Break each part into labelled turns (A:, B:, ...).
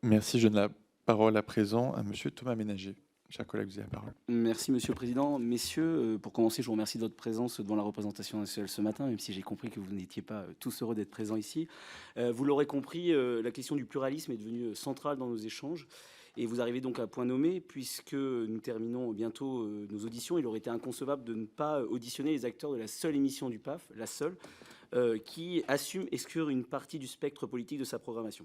A: Merci. Je donne la parole à présent à Monsieur Thomas Ménager. Chers collègues, vous avez la parole.
B: Merci Monsieur le Président. Messieurs, pour commencer, je vous remercie de votre présence devant la représentation nationale ce matin, même si j'ai compris que vous n'étiez pas tous heureux d'être présents ici. Vous l'aurez compris, la question du pluralisme est devenue centrale dans nos échanges. Et vous arrivez donc à point nommé, puisque nous terminons bientôt nos auditions. Il aurait été inconcevable de ne pas auditionner les acteurs de la seule émission du PAF, la seule, qui assume exclure une partie du spectre politique de sa programmation.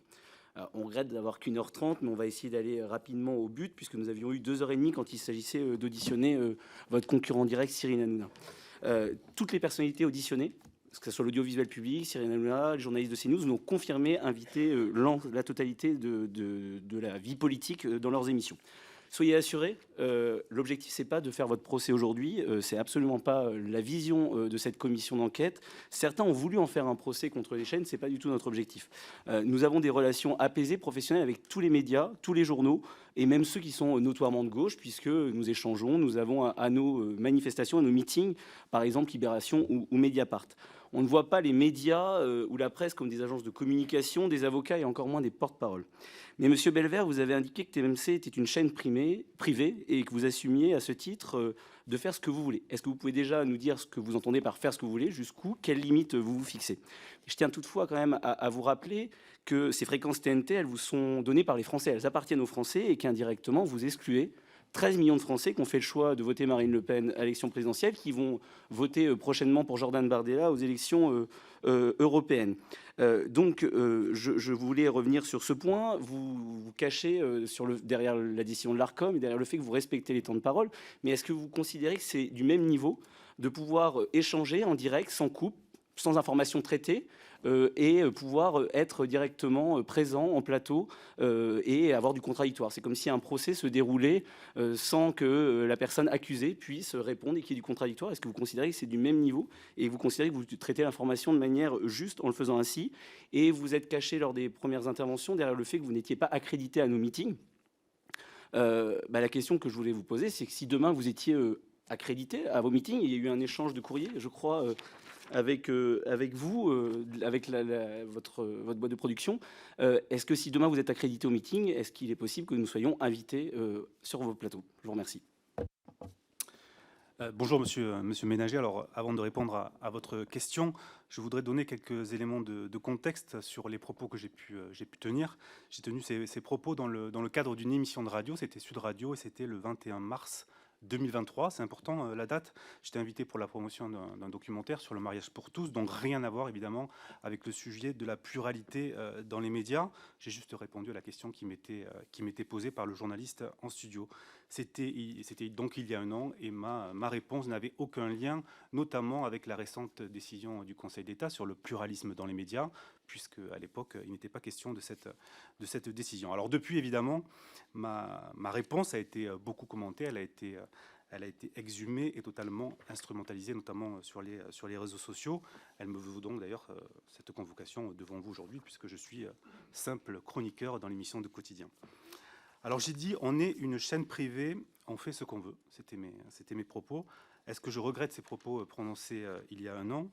B: Alors, on regrette d'avoir qu'une heure 30, mais on va essayer d'aller rapidement au but, puisque nous avions eu 2 heures et demie quand il s'agissait d'auditionner votre concurrent direct, Cyril Hanouna. Toutes les personnalités auditionnées, que ce soit l'audiovisuel public, Cyril Hanouna, les journalistes de CNews, nous ont confirmé inviter la totalité de la vie politique dans leurs émissions. Soyez assurés, l'objectif, c'est pas de faire votre procès aujourd'hui, c'est absolument pas la vision de cette commission d'enquête. Certains ont voulu en faire un procès contre les chaînes, c'est pas du tout notre objectif. Nous avons des relations apaisées, professionnelles avec tous les médias, tous les journaux, et même ceux qui sont notoirement de gauche, puisque nous échangeons, nous avons à nos manifestations, à nos meetings, par exemple Libération ou Mediapart. On ne voit pas les médias ou la presse comme des agences de communication, des avocats et encore moins des porte-paroles. Mais Monsieur Belvert, vous avez indiqué que TMC était une chaîne privée et que vous assumiez à ce titre de faire ce que vous voulez. Est-ce que vous pouvez déjà nous dire ce que vous entendez par faire ce que vous voulez, jusqu'où, quelles limites vous vous fixez? Je tiens toutefois quand même à vous rappeler que ces fréquences TNT, elles vous sont données par les Français, elles appartiennent aux Français et qu'indirectement vous excluez 13 millions de Français qui ont fait le choix de voter Marine Le Pen à l'élection présidentielle, qui vont voter prochainement pour Jordan Bardella aux élections européennes. Donc, je voulais revenir sur ce point. Vous vous cachez derrière la décision de l'Arcom et derrière le fait que vous respectez les temps de parole. Mais est-ce que vous considérez que c'est du même niveau de pouvoir échanger en direct, sans coupe, sans information traitée, et pouvoir être directement présent en plateau et avoir du contradictoire? C'est comme si un procès se déroulait sans que la personne accusée puisse répondre et qu'il y ait du contradictoire. Est-ce que vous considérez que c'est du même niveau et vous considérez que vous traitez l'information de manière juste en le faisant ainsi? Et vous êtes caché lors des premières interventions derrière le fait que vous n'étiez pas accrédité à nos meetings. La question que je voulais vous poser, c'est que si demain vous étiez accrédité à vos meetings, il y a eu un échange de courrier, je crois, avec vous, avec votre boîte de production. Est-ce que si demain vous êtes accrédité au meeting, est-ce qu'il est possible que nous soyons invités sur vos plateaux? Je vous remercie.
C: Bonjour Monsieur Ménager. Alors avant de répondre à votre question, je voudrais donner quelques éléments de contexte sur les propos que j'ai pu tenir. J'ai tenu ces propos dans le cadre d'une émission de radio, c'était Sud Radio et c'était le 21 mars 2023, c'est important la date. J'étais invité pour la promotion d'un documentaire sur le mariage pour tous, donc rien à voir évidemment avec le sujet de la pluralité dans les médias. J'ai juste répondu à la question qui m'était posée par le journaliste en studio. C'était donc il y a un an et ma réponse n'avait aucun lien, notamment avec la récente décision du Conseil d'État sur le pluralisme dans les médias, puisque à l'époque il n'était pas question de cette décision. Alors depuis évidemment, ma réponse a été beaucoup commentée, elle a été exhumée et totalement instrumentalisée, notamment sur les réseaux sociaux. Elle me vaut donc d'ailleurs cette convocation devant vous aujourd'hui, puisque je suis simple chroniqueur dans l'émission de Quotidien. Alors j'ai dit, on est une chaîne privée, on fait ce qu'on veut. C'était mes propos. Est-ce que je regrette ces propos prononcés il y a un an?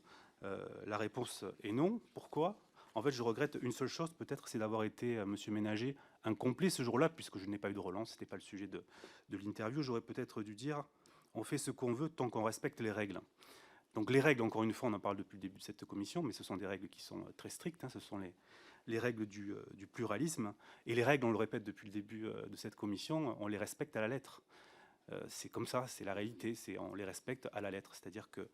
C: La réponse est non. Pourquoi? En fait, je regrette une seule chose, peut-être, c'est d'avoir été, Monsieur Ménager, incomplet ce jour-là, puisque je n'ai pas eu de relance, ce n'était pas le sujet de l'interview. J'aurais peut-être dû dire, on fait ce qu'on veut tant qu'on respecte les règles. Donc les règles, encore une fois, on en parle depuis le début de cette commission, mais ce sont des règles qui sont très strictes, hein, ce sont les règles du pluralisme. Et les règles, on le répète depuis le début de cette commission, on les respecte à la lettre. C'est comme ça, c'est la réalité, on les respecte à la lettre. C'est-à-dire que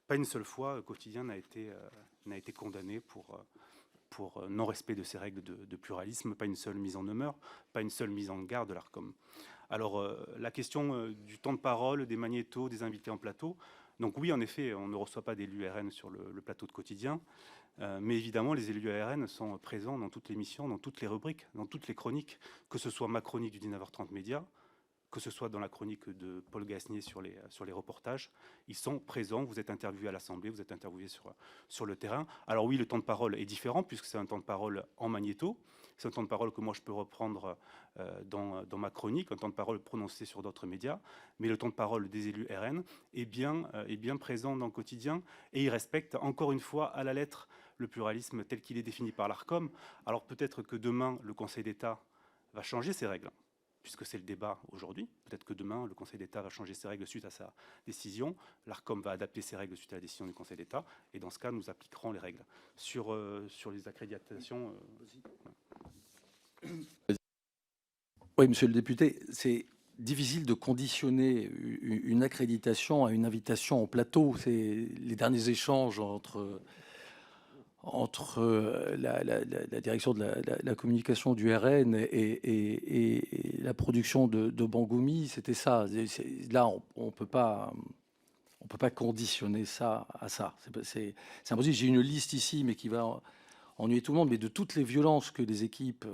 C: pas une seule fois, Quotidien n'a été condamné pour non-respect de ces règles de pluralisme, pas une seule mise en demeure, pas une seule mise en garde de l'Arcom. Alors, la question du temps de parole, des magnétos, des invités en plateau, donc oui, en effet, on ne reçoit pas d'élus RN sur le plateau de Quotidien, mais évidemment, les élus RN sont présents dans toutes les missions, dans toutes les rubriques, dans toutes les chroniques, que ce soit ma chronique du 19h30 Média, que ce soit dans la chronique de Paul Gasnier sur les reportages, ils sont présents, vous êtes interviewé à l'Assemblée, vous êtes interviewé sur le terrain. Alors oui, le temps de parole est différent, puisque c'est un temps de parole en magnéto, c'est un temps de parole que moi je peux reprendre dans ma chronique, un temps de parole prononcé sur d'autres médias, mais le temps de parole des élus RN est bien présent dans le quotidien, et il respecte encore une fois à la lettre le pluralisme tel qu'il est défini par l'Arcom. Alors peut-être que demain, le Conseil d'État va changer ses règles, puisque c'est le débat aujourd'hui. Peut-être que demain, le Conseil d'État va changer ses règles suite à sa décision. L'ARCOM va adapter ses règles suite à la décision du Conseil d'État. Et dans ce cas, nous appliquerons les règles. Sur les accréditations...
D: Oui, monsieur le député, c'est difficile de conditionner une accréditation à une invitation au plateau. C'est les derniers échanges entre la direction de la communication du RN et la production de Bangoumi, c'était ça. Là, on peut pas conditionner ça à ça. C'est impossible. J'ai une liste ici, mais qui va ennuyer tout le monde, mais de toutes les violences que les équipes...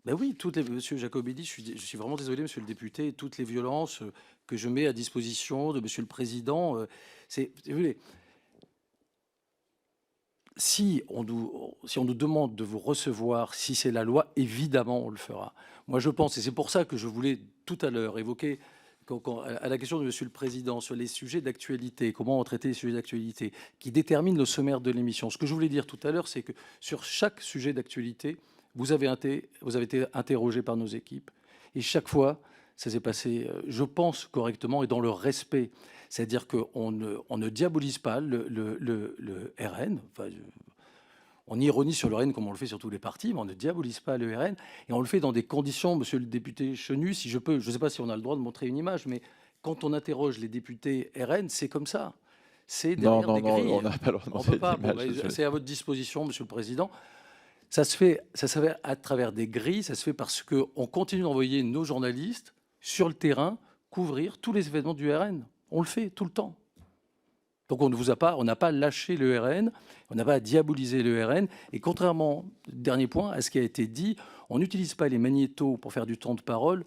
D: ben oui, monsieur Jacobelli, je suis vraiment désolé, monsieur le député, toutes les violences que je mets à disposition de monsieur le président, vous voulez, si on nous demande de vous recevoir, si c'est la loi, évidemment, on le fera. Moi, je pense, et c'est pour ça que je voulais tout à l'heure évoquer, à la question de monsieur le président sur les sujets d'actualité, comment on traiter les sujets d'actualité, qui déterminent le sommaire de l'émission. Ce que je voulais dire tout à l'heure, c'est que sur chaque sujet d'actualité, vous avez été interrogé par nos équipes. Et chaque fois, ça s'est passé, je pense, correctement et dans le respect. C'est-à-dire qu'on ne diabolise pas le RN. Enfin, on ironise sur le RN comme on le fait sur tous les partis, mais on ne diabolise pas le RN. Et on le fait dans des conditions, monsieur le député Chenu, si je peux, je ne sais pas si on a le droit de montrer une image, mais quand on interroge les députés RN, c'est comme ça. C'est derrière des grilles.
A: Non, on n'a pas le droit de montrer l'image.
D: C'est à votre disposition, monsieur le président. Ça se fait à travers des grilles, ça se fait parce qu'on continue d'envoyer nos journalistes sur le terrain couvrir tous les événements du RN. On le fait tout le temps. Donc on n'a pas lâché le RN, on n'a pas à diaboliser le RN. Et contrairement, dernier point, à ce qui a été dit, on n'utilise pas les magnétos pour faire du temps de parole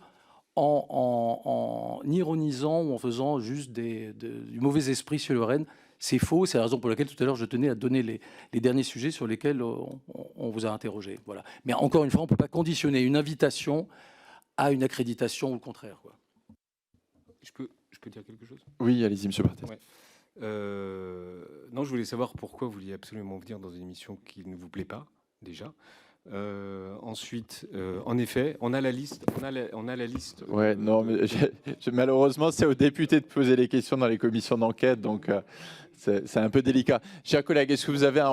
D: en ironisant ou en faisant juste du mauvais esprit sur le RN. C'est faux, c'est la raison pour laquelle tout à l'heure je tenais à donner les derniers sujets sur lesquels on vous a interrogé. Voilà. Mais encore une fois, on ne peut pas conditionner une invitation à une accréditation ou le contraire, quoi.
E: Je peux dire quelque chose?
A: Oui, allez-y, monsieur Barthès.
E: Ouais. Non, je voulais savoir pourquoi vous vouliez absolument venir dans une émission qui ne vous plaît pas, déjà. Ensuite, en effet, on a la liste. On a la liste.
A: Ouais, non, mais malheureusement, c'est aux députés de poser les questions dans les commissions d'enquête, donc c'est un peu délicat. Chers collègues, est-ce que vous avez un